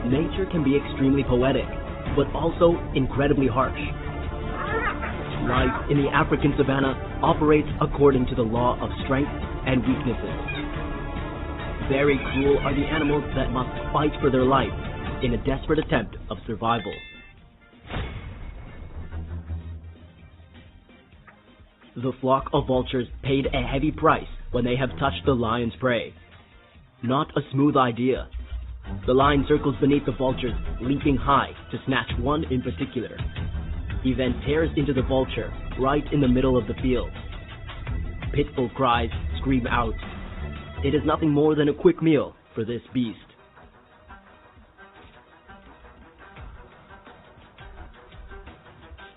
Nature can be extremely poetic, but also incredibly harsh. Life in the African savanna operates according to the law of strength and weaknesses. Very cruel are the animals that must fight for their life in a desperate attempt of survival. The flock of vultures paid a heavy price when they have touched the lion's prey. Not a smooth idea. The lion circles beneath the vultures, leaping high to snatch one in particular. He then tears into the vulture right in the middle of the field. Pitiful cries scream out. It is nothing more than a quick meal for this beast.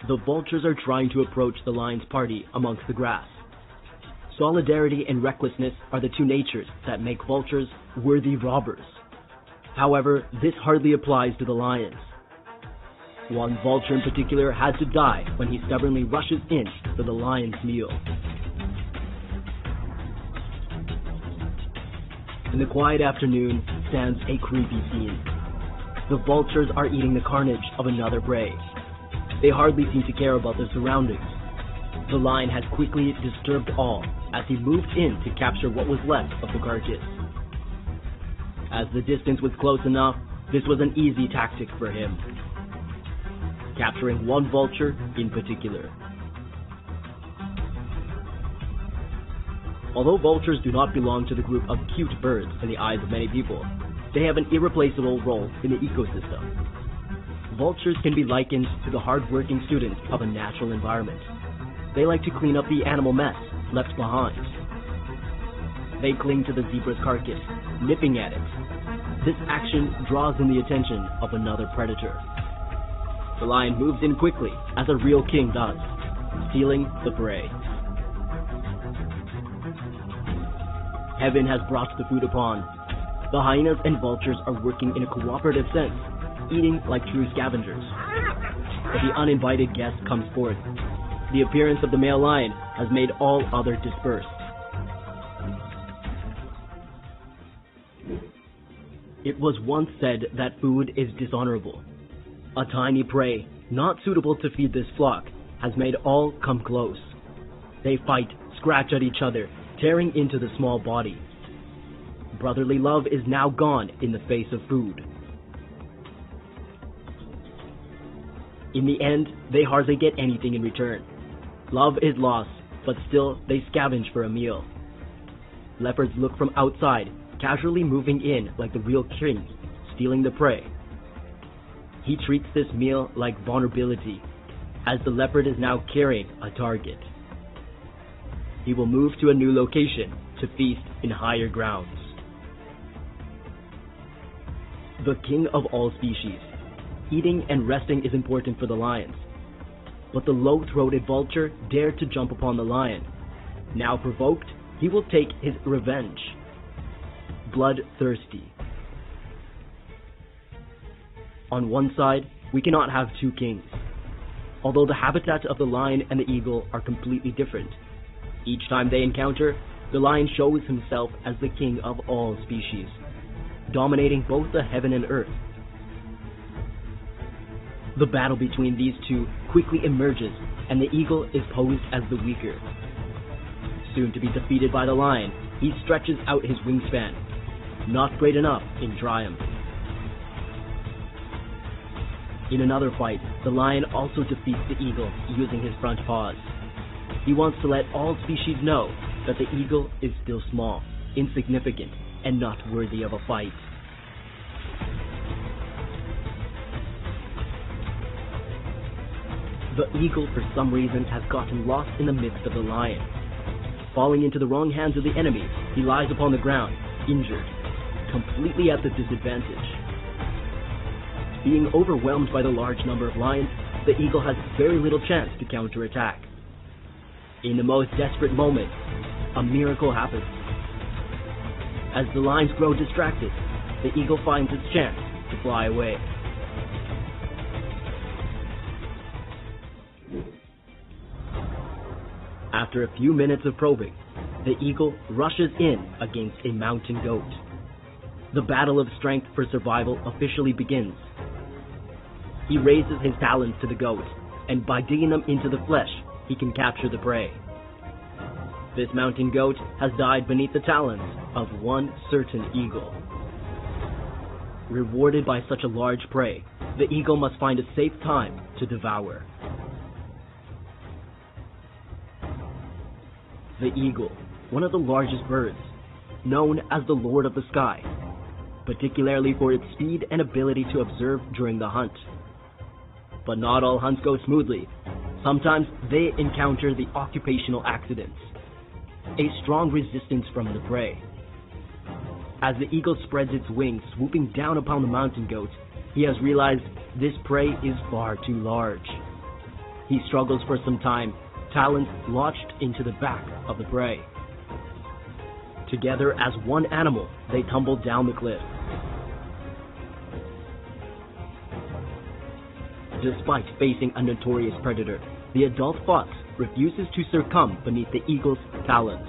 The vultures are trying to approach the lion's party amongst the grass. Solidarity and recklessness are the two natures that make vultures worthy robbers. However, this hardly applies to the lions. One vulture in particular had to die when he stubbornly rushes in for the lion's meal. In the quiet afternoon stands a creepy scene. The vultures are eating the carnage of another prey. They hardly seem to care about their surroundings. The lion had quickly disturbed all as he moved in to capture what was left of the carcass. As the distance was close enough, this was an easy tactic for him, capturing one vulture in particular. Although vultures do not belong to the group of cute birds in the eyes of many people, they have an irreplaceable role in the ecosystem. Vultures can be likened to the hard-working students of a natural environment. They like to clean up the animal mess left behind. They cling to the zebra's carcass, nipping at it. This action draws in the attention of another predator. The lion moves in quickly, as a real king does, stealing the prey. Heaven has brought the food upon. The hyenas and vultures are working in a cooperative sense, eating like true scavengers. But the uninvited guest comes forth. The appearance of the male lion has made all others disperse. It was once said that food is dishonorable. A tiny prey, not suitable to feed this flock, has made all come close. They fight, scratch at each other, tearing into the small body. Brotherly love is now gone in the face of food. In the end, they hardly get anything in return. Love is lost, but still they scavenge for a meal. Leopards look from outside, casually moving in like the real king, stealing the prey. He treats this meal like vulnerability, as the leopard is now carrying a target. He will move to a new location to feast in higher grounds. The king of all species. Eating and resting is important for the lions. But the low-throated vulture dared to jump upon the lion. Now provoked, he will take his revenge. Bloodthirsty. On one side, we cannot have two kings. Although the habitats of the lion and the eagle are completely different, each time they encounter, the lion shows himself as the king of all species, dominating both the heaven and earth. The battle between these two quickly emerges, and the eagle is posed as the weaker. Soon to be defeated by the lion, he stretches out his wingspan, not great enough in triumph. In another fight, the lion also defeats the eagle using his front paws. He wants to let all species know that the eagle is still small, insignificant, and not worthy of a fight. The eagle, for some reason, has gotten lost in the midst of the lion. Falling into the wrong hands of the enemy, he lies upon the ground, injured, completely at the disadvantage. Being overwhelmed by the large number of lions, the eagle has very little chance to counterattack. In the most desperate moment, a miracle happens. As the lions grow distracted, the eagle finds its chance to fly away. After a few minutes of probing, the eagle rushes in against a mountain goat. The battle of strength for survival officially begins. He raises his talons to the goat, and by digging them into the flesh, he can capture the prey. This mountain goat has died beneath the talons of one certain eagle. Rewarded by such a large prey, the eagle must find a safe time to devour. The eagle, one of the largest birds, known as the Lord of the Sky, particularly for its speed and ability to observe during the hunt. But not all hunts go smoothly. Sometimes they encounter the occupational accidents, a strong resistance from the prey. As the eagle spreads its wings, swooping down upon the mountain goat, he has realized this prey is far too large. He struggles for some time, talons launched into the back of the prey. Together as one animal, they tumble down the cliff. Despite facing a notorious predator, the adult fox refuses to succumb beneath the eagle's talons.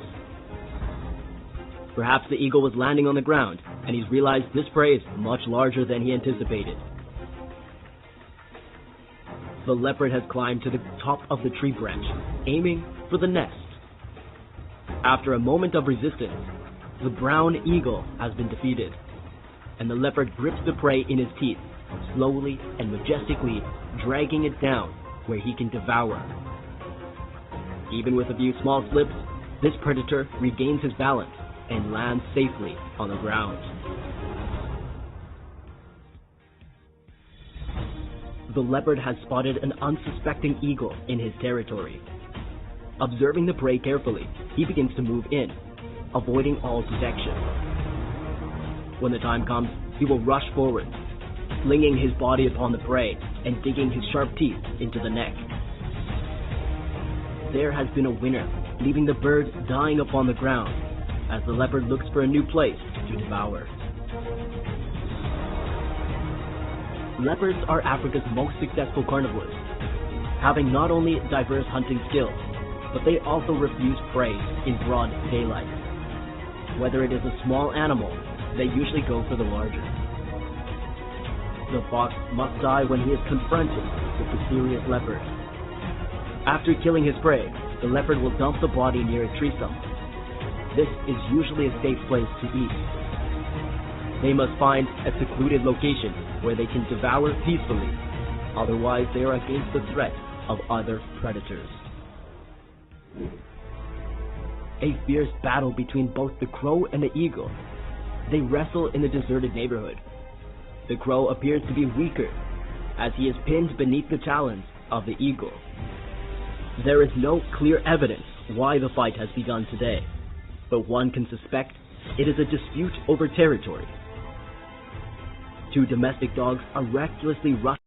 Perhaps the eagle was landing on the ground, and he's realized this prey is much larger than he anticipated. The leopard has climbed to the top of the tree branch, aiming for the nest. After a moment of resistance, the brown eagle has been defeated, and the leopard grips the prey in his teeth, slowly and majestically dragging it down where he can devour. Even with a few small slips, this predator regains his balance and lands safely on the ground. The leopard has spotted an unsuspecting eagle in his territory. Observing the prey carefully, he begins to move in, avoiding all detection. When the time comes, he will rush forward, flinging his body upon the prey and digging his sharp teeth into the neck. There has been a winner, leaving the bird dying upon the ground as the leopard looks for a new place to devour. Leopards are Africa's most successful carnivores, having not only diverse hunting skills, but they also refuse prey in broad daylight. Whether it is a small animal, they usually go for the larger. The fox must die when he is confronted with the serious leopard. After killing his prey, the leopard will dump the body near a tree stump. This is usually a safe place to eat. They must find a secluded location where they can devour peacefully, otherwise they are against the threat of other predators. A fierce battle between both the crow and the eagle. They wrestle in a deserted neighborhood. The crow appears to be weaker, as he is pinned beneath the talons of the eagle. There is no clear evidence why the fight has begun today, but one can suspect it is a dispute over territory. Two domestic dogs are recklessly rushing